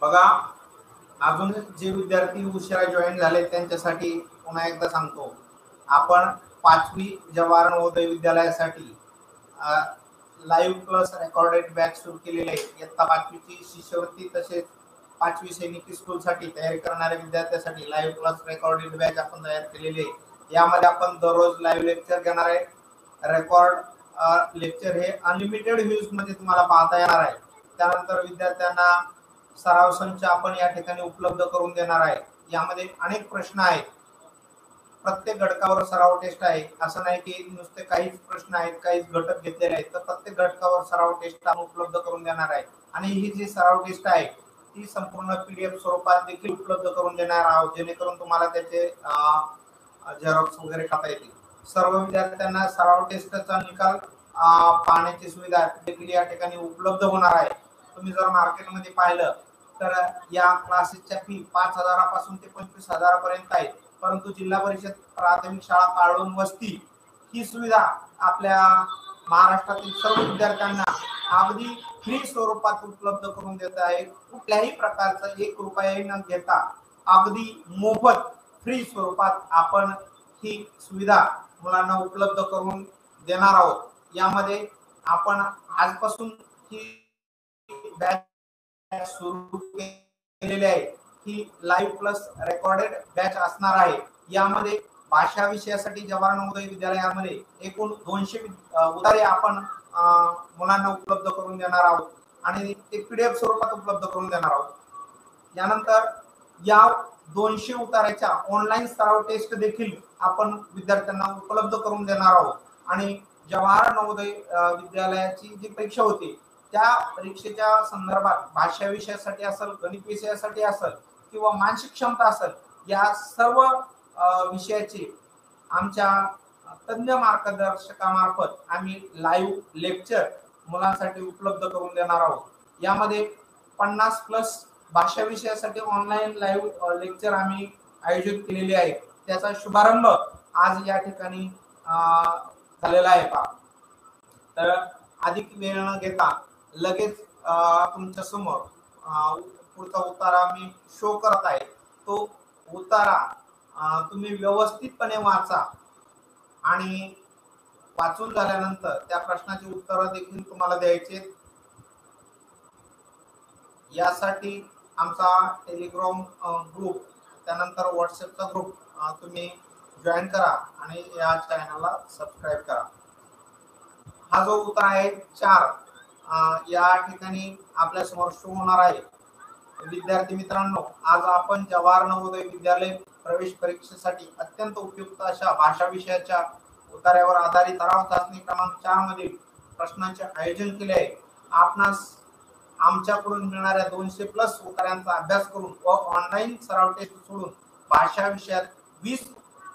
बघा, अजून जे विद्यार्थी उशिरा जॉईन झाले त्यांच्यासाठी पुन्हा एकदा सांगतो, आपण 5वी जवाहर नवोदय विद्यालयासाठी लाईव्ह प्लस रेकॉर्डेड बॅच सुरू केलेले आहे. इयत्ता 5वीची शिष्यवृत्ती तसेच 5वी सैनिकी स्कूलसाठी तयारी करणाऱ्या विद्यार्थ्यांसाठी लाईव्ह प्लस रेकॉर्डेड बॅच आपण तयार केलेली आहे. यामध्ये आपण दररोज लाईव्ह लेक्चर घेणार आहे. रेकॉर्ड लेक्चर हे अनलिमिटेड व्ह्यूज मध्ये तुम्हाला पाहता येणार आहे. त्यानंतर विद्यार्थ्यांना सराव संच आपण या ठिकाणी उपलब्ध करून देणार आहे. यामध्ये अनेक प्रश्न आहेत. प्रत्येक घटकावर सराव टेस्ट आहे. असं नाही की नुसते काहीच प्रश्न आहेत, काहीच घटक घेतलेले आहेत, तर प्रत्येक घटकावर सराव टेस्ट आपण उपलब्ध करून देणार आहे. आणि ही जी सराव टेस्ट आहे ती संपूर्ण PDF स्वरूपात देखील उपलब्ध करून देणार आहोत, जेणेकरून तुम्हाला त्याचे झेरॉक्स वगैरे काढता येतील. सर्व विद्यार्थ्यांना सराव टेस्टचा निकाल पाहण्याची सुविधा देखील या ठिकाणी उपलब्ध होणार आहे. तुम्ही जर मार्केटमध्ये पाहिलं तर या क्लासेसच्या फी 5,000 पासून ते 25,000 पर्यंत आहे. परंतु जिल्हा परिषद प्राथमिक शाळा काळून वस्ती ही सुविधा आपल्या महाराष्ट्रातील सर्व विद्यार्थ्यांना अगदी फ्री स्वरूपात उपलब्ध करून देत आहे. कुठल्याही प्रकारचा 1 रुपयाही न घेता अगदी मोफत फ्री स्वरूपात आपण ही सुविधा मुलांना उपलब्ध करून देणार आहोत. यामध्ये आपण आजपासून ही बॅच सुरू केलेली आहे. ही लाईव्ह प्लस रेकॉर्डेड बॅच असणार आहे. यामध्ये भाषा विषयासाठी जवाहर नवोदय विद्यालयामध्ये एकूण 200 उतारे आपण मुलांना उपलब्ध करून देणार आहोत आणि ते PDF स्वरूपात उपलब्ध करून देणार आहोत. यानंतर या 200 उतार्याच्या ऑनलाईन सराव टेस्ट देखील आपण विद्यार्थ्यांना उपलब्ध करून देणार आहोत. आणि जवाहर नवोदय विद्यालयाची जी परीक्षा होती त्या परीक्षेच्या संदर्भात भाषा विषयासाठी असेल, गणित विषयासाठी असेल किंवा मानसिक क्षमता असेल, या सर्व विषयाची आमच्या तज्ञ मार्गदर्शकामार्फत आम्ही लाईव्ह लेक्चर मुलांसाठी उपलब्ध करून देणार आहोत. यामध्ये 50+ भाषा विषयासाठी ऑनलाईन लाईव्ह लेक्चर आम्ही आयोजित केलेले आहे. त्याचा शुभारंभ आज या ठिकाणी झालेला आहे. तर अधिक वेळ न घेता लगेच तुमच्या समोर पुढचा उतारा मी शो करत आहे. तो उतारा तुम्ही व्यवस्थितपणे वाचा आणि वाचून झाल्यानंतर त्या प्रश्नाची उत्तरं देखील तुम्हाला द्यायचे. यासाठी आमचा टेलिग्राम ग्रुप, त्यानंतर व्हॉट्सअपचा ग्रुप तुम्ही जॉईन करा आणि या चॅनलला सबस्क्राईब करा. हा जो उत्तर आहे 4 या ठिकाणी आपल्या समोर शो होणार आहे. विद्यार्थी मित्रांनो, आज आपण जवाहर नवोदय विद्यालय प्रवेश परीक्षेसाठी अत्यंत उपयुक्त अशा भाषा विषयाच्या उतार्यावर आधारित सराव चाचणी क्रमांक 4 मधील प्रश्नांचे आयोजन केले आहे. आपणास आमच्याकडून मिळणाऱ्या 200+ उतार्यांचा अभ्यास करून व ऑनलाईन सराव टेस्ट सोडून भाषा विषयात 20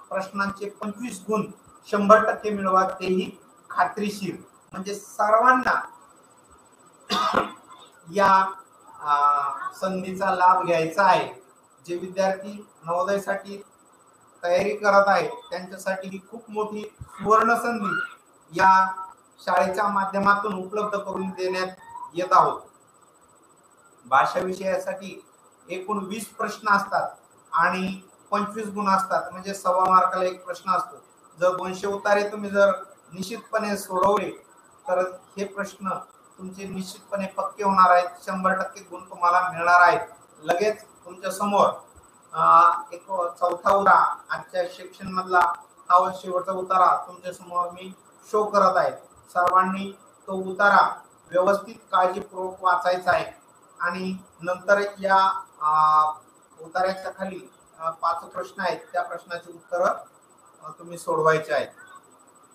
प्रश्नांचे 25 गुण 100% मिळवा, तेही खात्रीशीर. म्हणजे सर्वांना या संधीचा लाभ घ्यायचा आहे. जे विद्यार्थी नवोदयसाठी तयारी करत आहेत त्यांच्यासाठी ही खूप मोठी सुवर्ण संधी या शाळेच्या माध्यमातून उपलब्ध करून देण्यात येत आहोत. भाषा विषयासाठी एकूण 20 प्रश्न असतात आणि 25 गुण असतात. म्हणजे 1.25 मार्काला एक प्रश्न असतो. जर 200 उतारे तुम्ही जर निश्चितपणे सोडवले तर हे प्रश्न तुमचे निश्चितपणे पक्के होणार आहेत. 100% गुण तुम्हाला मिळणार आहेत. लगेच तुमच्या समोर एक चौथा उतारा आजच्या सेक्शन मधला हा शेवटचा उतारा तुमच्या समोर मी शो करत आहे. सर्वांनी तो उतारा व्यवस्थित काळजीपूर्वक वाचायचा आहे आणि नंतर या उतार्याच्या खाली 5 प्रश्न आहेत. त्या प्रश्नाची उत्तरं तुम्ही सोडवायचे आहेत.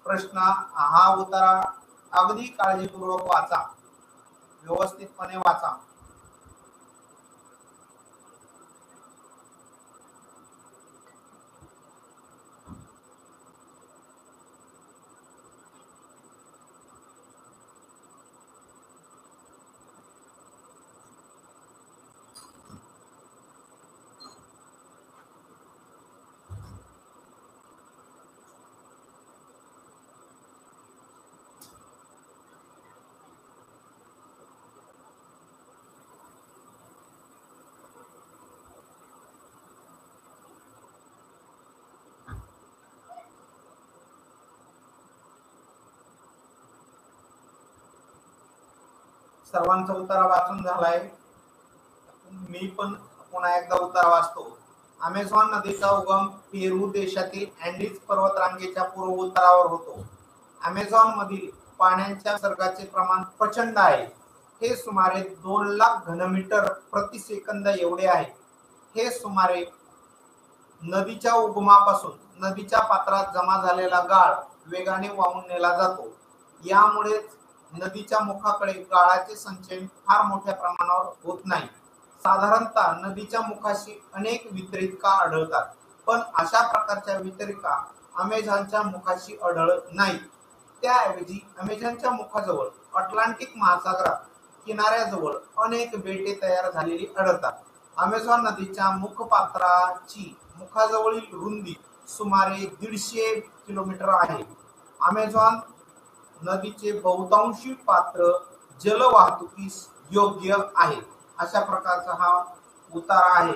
प्रश्न हा उतारा अगदी काळजीपूर्वक वाचा, व्यवस्थितपणे वाचा. सर्वांचा उतारा वाचून झालाय, मी पण पुन्हा एकदा उतारा वाचतो. अमेझॉन नदीचा उगम पेरू देशातील अँडीज पर्वतरांगेच्या पूर्व उतारावर होतो. अमेझॉन मधील पाण्याच्या सर्गाचे प्रमाण प्रचंड आहे. हे सुमारे 2 लाख घनमीटर प्रति सेकंद एवढे आहे. हे सुमारे नदीच्या उगमापासून नदीच्या पात्रात जमा झालेला गाळ वेगाने वाहून नेला जातो. यामुळे नदीच्या मुखाकडे गाळाचे संचयन फार मोठ्या प्रमाणावर होत नाही. साधारणतः नदीच्या मुखाशी अनेक वितरिका आढळतात, पण अशा प्रकारच्या वितरिका अमेझॉनच्या मुखाशी आढळत नाहीत. त्याऐवजी अमेझॉनच्या मुखाजवळ अटलांटिक महासागरात किनाऱ्याजवळ अनेक बेटे तयार झालेली आढळतात. अमेझॉन नदीच्या मुखपात्राची मुखाजवळील रुंदी सुमारे 150 किलोमीटर आहे. अमेझॉन नदीचे बहुतांशी पात्र जलवाहतुकीस योग्य आहे. अशा प्रकारचा हा उतारा आहे.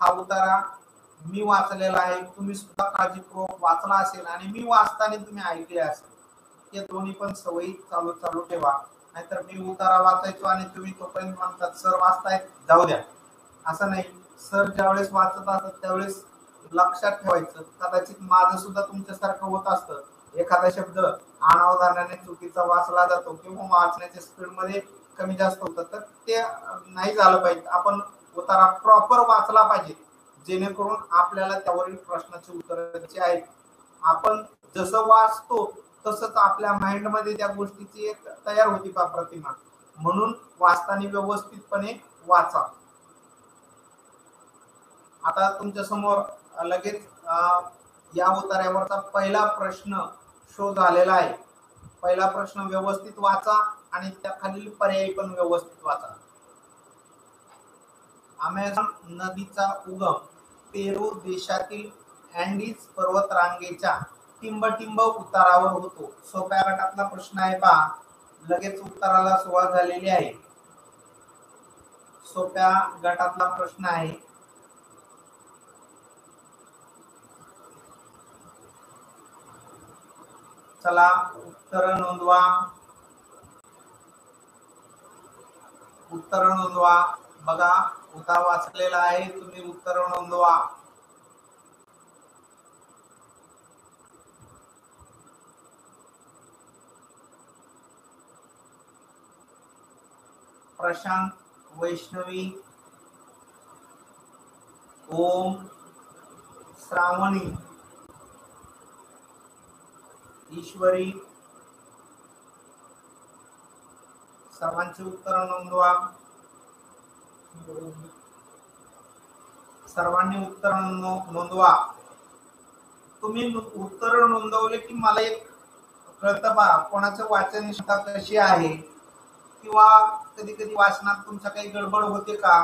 हा उतारा मी वाचलेला आहे, तुम्ही सुद्धा काळजीपूर्वक वाचला असेल आणि मी वाचताना तुम्ही ऐकले असेल. हे दोन्ही पण सवयी चालू ठेवा, नाहीतर मी उतारा वाचायचो आणि तुम्ही तोपर्यंत म्हणतात सर वाचतायत जाऊ द्या. असं नाही, सर ज्यावेळेस वाचत असतात त्यावेळेस लक्षात ठेवायचं. कदाचित माझं सुद्धा तुमच्यासारखं होत असतं, एखादा शब्द अनावधानाने चुकीचा वाचला जातो किंवा वाचण्याच्या स्पीड मध्ये कमी जास्त होतं, तर ते नाही झालं पाहिजे. आपण उतारा प्रॉपर वाचला पाहिजे, जेणेकरून आपल्याला त्यावरील प्रश्नाची उत्तरं द्यायची आहेत. आपण जसं वाचतो तसंच आपल्या माइंड मध्ये त्या गोष्टीची एक तयार होती का प्रतिमा, म्हणून वाचताना व्यवस्थितपणे वाचा. आता तुमच्या समोर लगेच या उतार्यावरचा पहिला प्रश्न शो झालेला आहे. पहिला प्रश्न व्यवस्थित वाचा आणि त्या खालील पर्याय पण व्यवस्थित वाचा. अमेझॉन नदीचा उगम पेरू देशातील अँडीज पर्वतरांगेच्या टिंबटिंब उतारावर होतो. सोप्या गटातला प्रश्न आहे पहा, लगेच उत्तराला सुरुवात झालेली आहे. सोप्या गटातला प्रश्न आहे. चला उत्तर नोंदवा. बघा उतारा वाचलेला आहे, तुम्ही उत्तर नोंदवा. प्रशांत, वैष्णवी, ओम, श्रावणी, ईश्वरी, सर्वांची उत्तर नोंदवा. सर्वांनी उत्तर नोंदवा. तुम्ही उत्तर नोंदवले की मला एक कळतं बा कोणाचं वाचन क्षमता कशी आहे, किंवा कधी कधी वाचनात तुमचा काही गडबड होते का,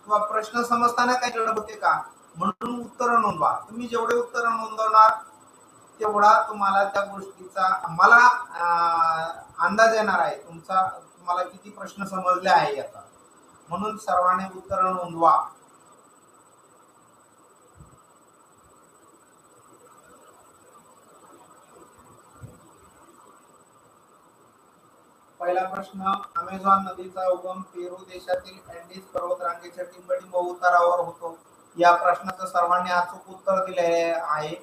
किंवा प्रश्न समजताना काही गडबड होते का, म्हणून उत्तर नोंदवा. तुम्ही जेवढे उत्तर नोंदवणार तेवढा तुम्हाला त्या गोष्टीचा मला अंदाज येणार आहे, तुम्हाला किती प्रश्न समजले आहे याचा. म्हणून सर्वांनी उत्तर नोंदवा. पहिला प्रश्न, अमेझॉन नदीचा उगम पेरू देशातील अँडीज पर्वतरांगेच्या टिंबटिंब उतारावर होतो. या प्रश्नाचं सर्वांनी अचूक उत्तर दिले आहे.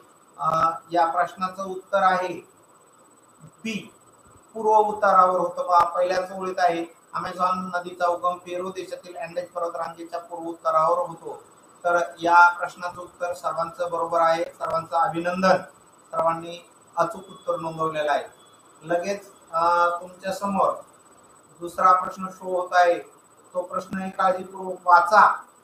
या प्रश्नाचं उत्तर आहे बी, पूर्व उतारावर होतं. पहा पहिल्याच ओळीत आहे, अमेझॉन नदीचा उगम पेरू देशातील अँडीज पर्वतरांगेच्या पूर्व उतारावर होतो. तर या प्रश्नाचं उत्तर सर्वांचं बरोबर आहे. सर्वांचं अभिनंदन, सर्वांनी अचूक उत्तर नोंदवलेलं आहे. लगेच तुमच्या समोर दुसरा प्रश्न शो होत आहे. तो प्रश्नही काळजीपूर्वक वाचा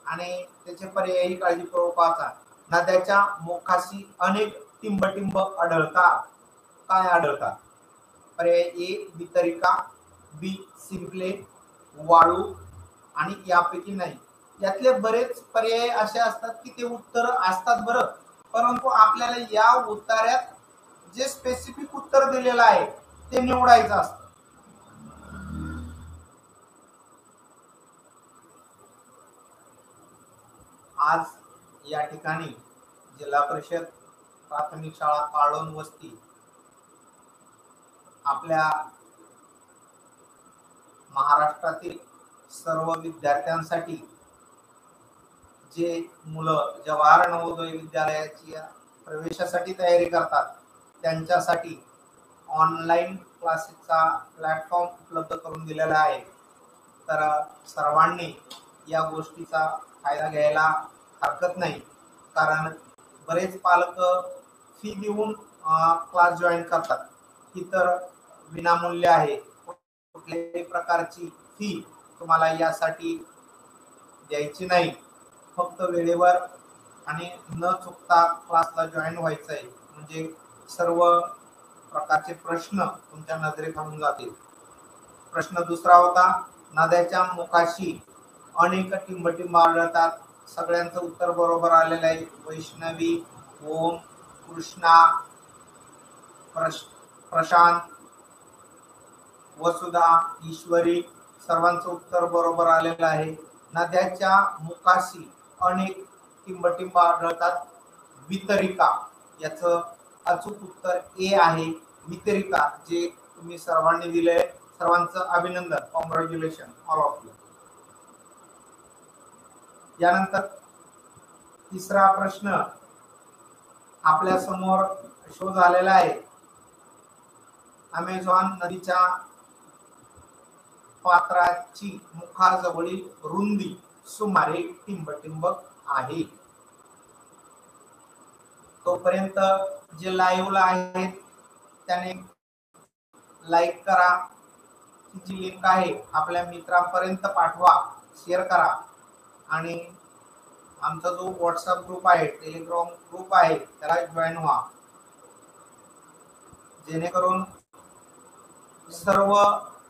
आणि त्याचे पर्यायही काळजीपूर्वक वाचा. नद्याच्या मुखाशी अनेक टिंबटिंब आढळतात. काय आढळतात? पर्याय ए वितरिका, बी सिंपले, वाळू आणि यापैकी नाही. यातले बरेच पर्याय असे असतात की ते उत्तर असतात बरं, परंतु आपल्याला या उतार्यात जे स्पेसिफिक उत्तर दिलेलं आहे ते निवडायचं असतं. आज या ठिकाणी जिल्हा परिषद प्राथमिक शाळा काळोन वस्ती आपल्या महाराष्ट्रातील सर्व विद्यार्थ्यांसाठी जे मुलं जवाहर नवोदय विद्यालयाची प्रवेशासाठी तयारी करतात त्यांच्यासाठी ऑनलाईन क्लासेसचा प्लॅटफॉर्म उपलब्ध करून दिलेला आहे. तर सर्वांनी या गोष्टीचा फायदा घ्यायला हरकत नाही, कारण बरेच पालक फी देऊन क्लास जॉईन करतात. ही तर विनामूल्य आहे. कुठल्याही प्रकारची फी तुम्हाला यासाठी द्यायची नाही. फक्त वेळेवर आणि न चुकता क्लासला जॉईन व्हायचं आहे, म्हणजे सर्व प्रकारचे प्रश्न तुमच्या नजरेखालून जातील. प्रश्न दुसरा होता, नद्याच्या मुखाशी अनेक टिंबटिंब आढळतात. सगळ्यांचं उत्तर बरोबर आलेलं आहे. वैष्णवी, ओम, कृष्णा, प्रशांत, वसुधा, ईश्वरी सर्वांचं उत्तर बरोबर आलेलं आहे. नद्याच्या मुखाशी अनेक टिंबटिंब आढळतात. वितरिका याचं अचूक उत्तर ए आहे. वितरिका जे तुम्ही सर्वांनी दिले, सर्वांचं अभिनंदन, कॉंग्रॅच्युलेशन ऑल ऑफ यू. यानंतर तिसरा प्रश्न आपल्या समोर शो झालेला आहे. अमेझॉन नदीच्या पात्राची मुखाजवळील रुंदी सुमारे टिंबटिंब आहे. तोपर्यंत जे लाईव्हला आहेत त्याने लाईक करा. जी लिंक आहे आपल्या मित्रांपर्यंत पाठवा, शेअर करा. आणि आमचा जो व्हॉट्सअप ग्रुप आहे, टेलिग्राम ग्रुप आहे, त्याला जॉईन व्हा, जेणेकरून सर्व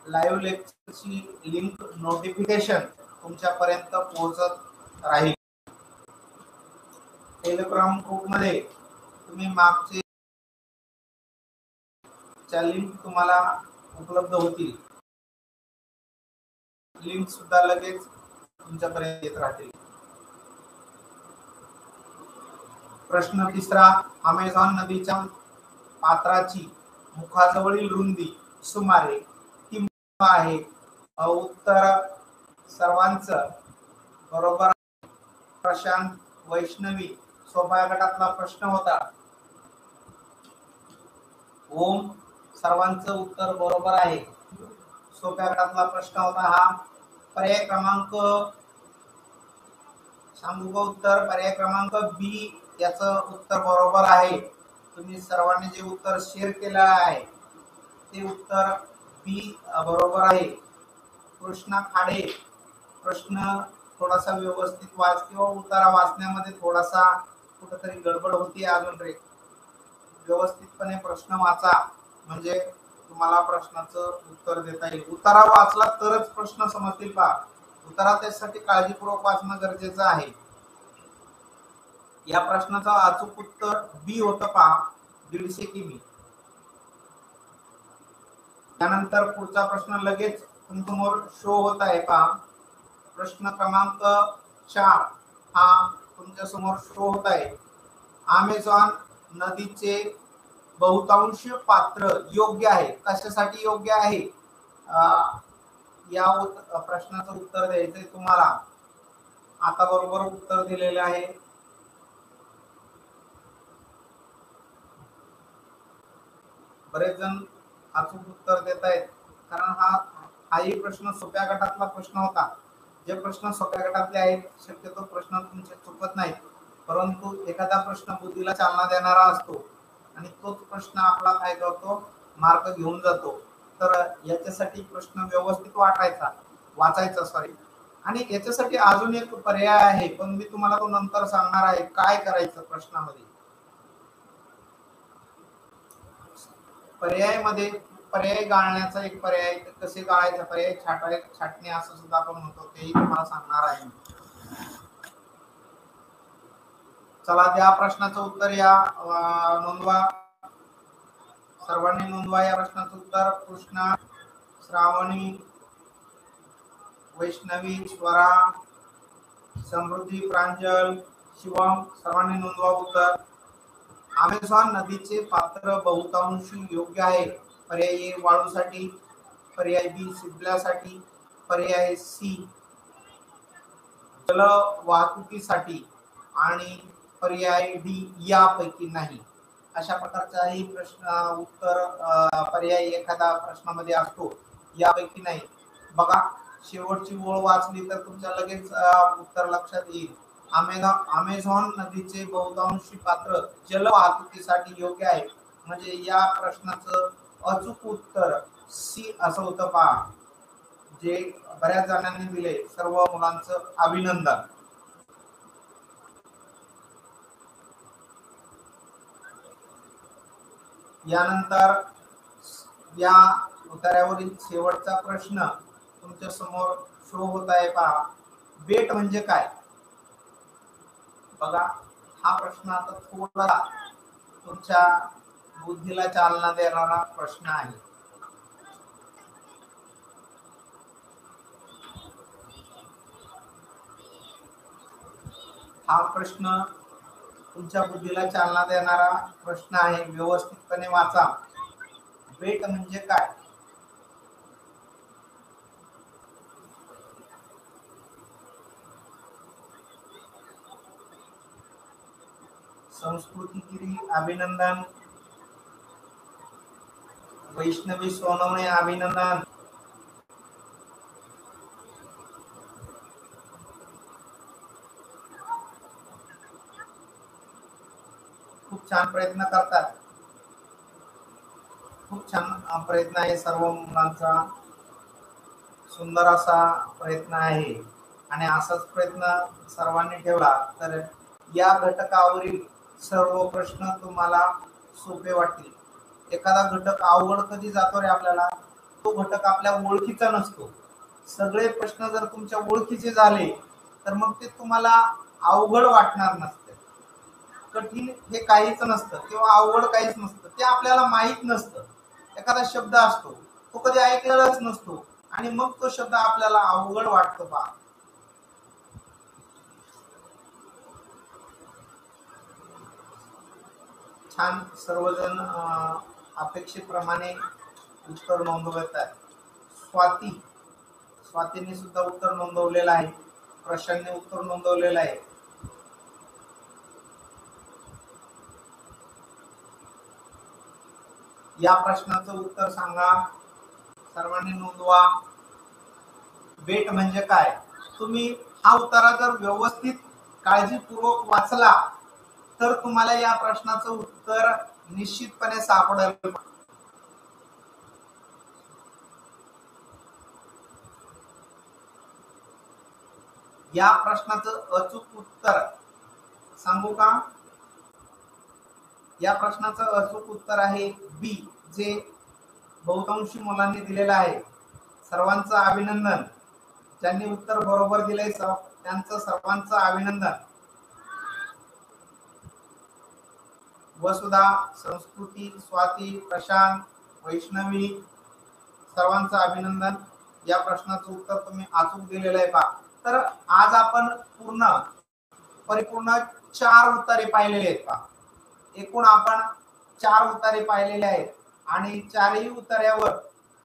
लाईव्ह लेक्चरची लिंक नोटिफिकेशन तुमच्यापर्यंत पोहोचत राहील. टेलिग्राम ग्रुप मध्ये तुम्ही मागचे लिंक तुम्हाला उपलब्ध होतील. लिंक सुद्धा लगेच तुमच्यापर्यंत येत राहतील. प्रश्न तिसरा, अमेझॉन नदीच्या पात्राची मुखाजवळील रुंदी सुमारे टिंब आहे. उत्तर सर्वांचं बरोबर. प्रशांत, वैष्णवी, सोप्या गटातला प्रश्न होता. ओम, सर्वांचं उत्तर बरोबर आहे. सोप्या गटातला प्रश्न होता हा. पर्याय क्रमांक सांगू का उत्तर? पर्याय क्रमांक बी याचं उत्तर बरोबर आहे. तुम्ही सर्वांनी जे उत्तर शेअर केलं आहे ते उत्तर बी बरोबर आहे. कृष्णा खाडे, प्रश्न थोडासा व्यवस्थित वाच किंवा उत्तर वाचण्यामध्ये थोडासा कुठेतरी गडबड होती. अजून व्यवस्थितपणे प्रश्न वाचा, म्हणजे तुम्हाला प्रश्नाचं उत्तर देता येईल. उतारा वाचला तरच प्रश्न समजतील. पहा, उतारा त्यासाठी काळजीपूर्वक वाचणं गरजेचं आहे. या प्रश्नाचं अचूक उत्तर बी होतं. पहा, 150 किमी. त्यानंतर पुढचा प्रश्न लगेच तुमच्यासमोर शो होत आहे. पहा, प्रश्न क्रमांक 4 हा तुमच्या समोर शो होत आहे. अमेझॉन नदीचे बहुतांश पात्र योग्य आहे. कशासाठी योग्य आहे या प्रश्नाचं उत्तर द्यायचंय तुम्हाला. आता बरोबर उत्तर दिलेले आहे. बरेच जण अचूक उत्तर देत आहेत, कारण हाही प्रश्न सोप्या गटातला प्रश्न होता. जे प्रश्न सोप्या गटातले आहेत शक्यतो प्रश्न तुमचे चुकत नाहीत, परंतु एखादा प्रश्न बुद्धीला चालना देणारा असतो आणि तोच प्रश्न आपला काय करतो, मार्क घेऊन जातो. तर याच्यासाठी प्रश्न व्यवस्थित वाचायचा आणि याच्यासाठी अजून एक पर्याय आहे, पण मी तुम्हाला तो नंतर सांगणार आहे. काय करायचं प्रश्नामध्ये पर्याय गाळण्याचा एक पर्याय, कसे गाळायचा पर्याय, छाटणी असं सुद्धा आपण म्हणतो, तेही तुम्हाला सांगणार आहे. चला, त्या प्रश्नाचं उत्तर या नोंदवा. सर्वांनी नोंदवा या प्रश्नाचं उत्तर. कृष्णा, श्रावणी, वैष्णवी, स्वरा, समृद्धी, प्रांजल, शिवम, सर्वांनी नोंदवा उत्तर. अमेझॉन नदीचे पात्र बहुतांशी योग्य आहे. पर्याय ए वाळूसाठी, पर्याय बी शिंपल्यासाठी, पर्याय सी जल वाहतुकीसाठी आणि पर्याय डी यापैकी नाही. अशा प्रकारचाही प्रश्न उत्तर पर्याय एखादा प्रश्नामध्ये असतो, यापैकी नाही. बघा, शेवटची ओळ वाचली तर तुमच्या लगेच उत्तर लक्षात येईल. अमेझॉन नदीचे बहुतांशी पात्र जलवाहतुकीसाठी योग्य आहे. म्हणजे या प्रश्नाचं अचूक उत्तर सी असं होतं पहा, जे बऱ्याच जणांनी दिले. सर्व मुलांचं अभिनंदन. यानंतर या उतार्यावरील शेवटचा प्रश्न तुमच्या समोर शो होत आहे पहा, बेट म्हणजे काय? बघा, हा प्रश्न आता थोडा तुमच्या बुद्धीला चालना देणारा प्रश्न आहे. हा प्रश्न तुमच्या बुद्धीला चालना देणारा प्रश्न आहे. व्यवस्थितपणे वाचा. बेट म्हणजे काय? संस्कृती गिरी अभिनंदन. वैष्णवी सोनवणे अभिनंदन. खूप छान प्रयत्न करतात. खूप छान प्रयत्न आहे सर्व मुलांचा. सुंदर असा प्रयत्न आहे आणि असाच प्रयत्न सर्वांनी ठेवला तर या घटकावरील सर्व प्रश्न तुम्हाला सोपे वाटतील. एखादा घटक अवघड कधी जातो रे आपल्याला, तो घटक आपल्या ओळखीचा नसतो. सगळे प्रश्न जर तुमच्या ओळखीचे झाले तर मग ते तुम्हाला अवघड वाटणार नसते. कठीण हे काहीच नसतं किंवा अवघड काहीच नसतं, ते आपल्याला माहीत नसतं. एखादा शब्द असतो, तो कधी ऐकलेलाच नसतो आणि मग तो शब्द आपल्याला अवघड वाटतो पहा. छान सर्वजण अपेक्षेप्रमाणे उत्तर नोंदवत आहेत. स्वातीने सुद्धा उत्तर नोंदवलेलं आहे. प्रशांतने उत्तर नोंदवलेलं आहे. या प्रश्नाचं उत्तर सांगा. सर्वांनी नोंदवा. बेट म्हणजे काय? तुम्ही हा उत्तर जर व्यवस्थित काळजीपूर्वक वाचला तर तुम्हाला या प्रश्नाचं उत्तर निश्चितपणे सापडेल. या प्रश्नाचं अचूक उत्तर सांगू का? या प्रश्नाचं अचूक उत्तर आहे बी, जे बहुतांशी मुलांनी दिलेलं आहे. सर्वांचं अभिनंदन. ज्यांनी उत्तर बरोबर दिलंय त्यांचं सर्वांचं अभिनंदन. वसुधा, संस्कृती, स्वाती, प्रशांत, वैष्णवी सर्वांचं अभिनंदन. या प्रश्नाचं उत्तर तुम्ही अचूक दिलेलं आहे पहा. तर आज आपण परिपूर्ण 4 उत्तरे पाहिलेली आहेत पहा. एकूण आपण 4 उत्तरे पाहिलेले आहेत आणि 4ही उत्तरावर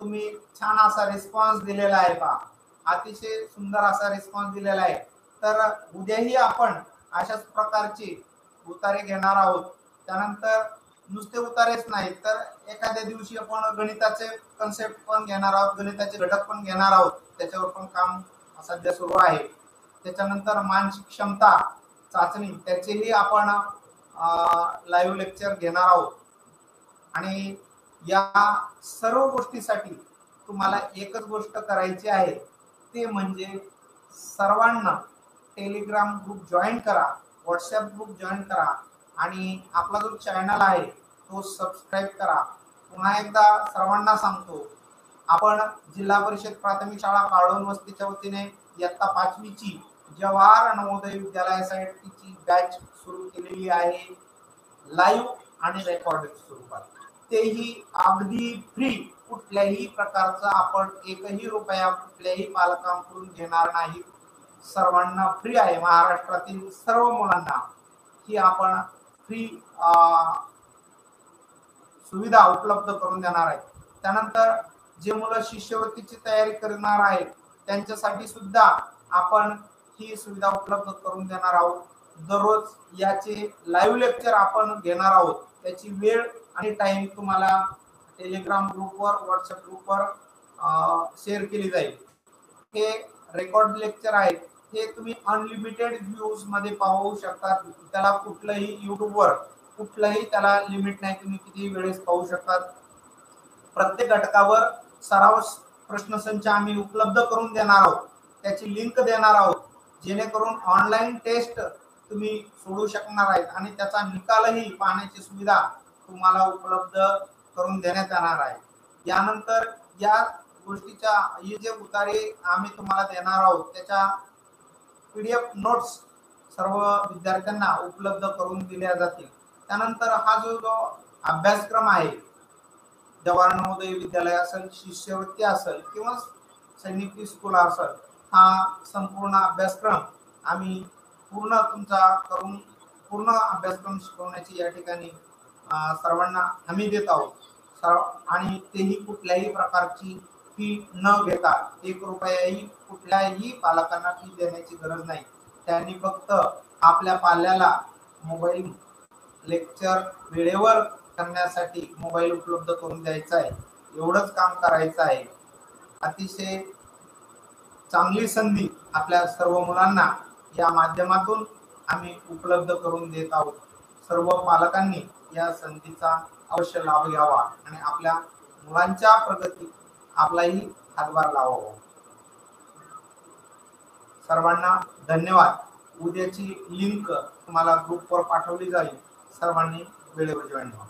तुम्ही छान असा रिस्पॉन्स दिलेला आहे पहा. अतिशय सुंदर असा रिस्पॉन्स दिलेला आहे. तर उद्याही आपण अशाच प्रकारची उत्तरे घेणार आहोत. त्यानंतर नुसते उतारेच नाही तर एखाद्या दिवशी आपण गणिताचे कन्सेप्ट पण घेणार आहोत, गणिताचे घटक पण घेणार आहोत. त्याच्यावर पण काम सध्या सुरू आहे. त्याच्यानंतर मानसिक क्षमता चाचणी, त्याचेही आपण लाईव्ह लेक्चर घेणार आहोत. आणि या सर्व गोष्टीसाठी तुम्हाला एकच गोष्ट करायची आहे, ते म्हणजे सर्वांना टेलिग्राम ग्रुप जॉईन करा, व्हॉट्सअप ग्रुप जॉईन करा आणि आपला जो चॅनल आहे तो सबस्क्राईब करा. पुन्हा एकदा सर्वांना सांगतो, आपण जिल्हा परिषद प्राथमिक शाळा काळोन वस्तीच्या वतीने इयत्ता 5वीची जवाहर नवोदय विद्यालयासाठीची बॅच सुरू केलेली आहे, लाईव्ह आणि रेकॉर्डेड स्वरूपात. तेही अगदी फ्री. कुठल्याही प्रकारचा आपण एकही रुपया कुठल्याही पालकांकडून घेणार नाही. सर्वांना फ्री आहे. महाराष्ट्रातील सर्व मुलांना ही आपण फ्री सुविधा उपलब्ध करून देणार आहे. त्यानंतर जे मुलं शिष्यवृत्तीची तयारी करणार आहेत त्यांच्यासाठी सुद्धा आपण ही सुविधा उपलब्ध करून देणार आहोत. दररोज याचे लाईव्ह लेक्चर आपण घेणार आहोत. त्याची वेळ आणि टाइम तुम्हाला टेलिग्राम ग्रुपवर, व्हॉट्सअप ग्रुपवर शेअर केली जाईल. हे रेकॉर्ड लेक्चर आहेत, हे तुम्ही अनलिमिटेड व्ह्यूज मध्ये पाहू शकता. त्याला कुठलंही युट्यूबवर कुठलंही त्याला लिमिट नाही, तुम्ही किती वेळेस पाहू शकतात. प्रत्येक घटकावर सराव प्रश्नसंच आम्ही उपलब्ध करून देणार आहोत, त्याची लिंक देणार आहोत, जेणेकरून ऑनलाईन टेस्ट तुम्ही सोडू शकणार आहेत आणि त्याचा निकालही पाहण्याची सुविधा तुम्हाला उपलब्ध करून देण्यात येणार आहे. यानंतर या गोष्टीच्या हे जे उतारे आम्ही तुम्हाला देणार आहोत त्याच्या PDF नोट्स सर्व विद्यार्थ्यांना उपलब्ध करून दिल्या जातील. त्यानंतर हा जो अभ्यासक्रम आहे, जवाहर नवोदय विद्यालय असेल, शिष्यवृत्ती असेल किंवा सैनिकी स्कूल असेल, हा संपूर्ण अभ्यासक्रम आम्ही पूर्ण तुमचा करून पूर्ण अभ्यासक्रम शिकवण्याची या ठिकाणी सर्वांना हमी देत आहोत. आणि तेही कुठल्याही प्रकारची फी न घेता, 1 रुपयाही कुठल्याही पालकांना फी देण्याची गरज नाही. त्यांनी फक्त आपल्या पाल्याला मोबाईल लेक्चर वेळेवर करण्यासाठी मोबाईल उपलब्ध करून द्यायचा आहे, एवढंच काम करायचं आहे. अतिशय चांगली संधी आपल्या सर्व मुलांना या माध्यमातून आम्ही उपलब्ध करून देत आहोत. सर्व पालकांनी या संधीचा अवश्य लाभ घ्यावा आणि आपल्या मुलांच्या प्रगतीत आपलाही हातभार लावावा. सर्वांना धन्यवाद. उद्याची लिंक तुम्हाला ग्रुपवर पाठवली जाईल. सर्वांनी वेळेवर जॉईन व्हा.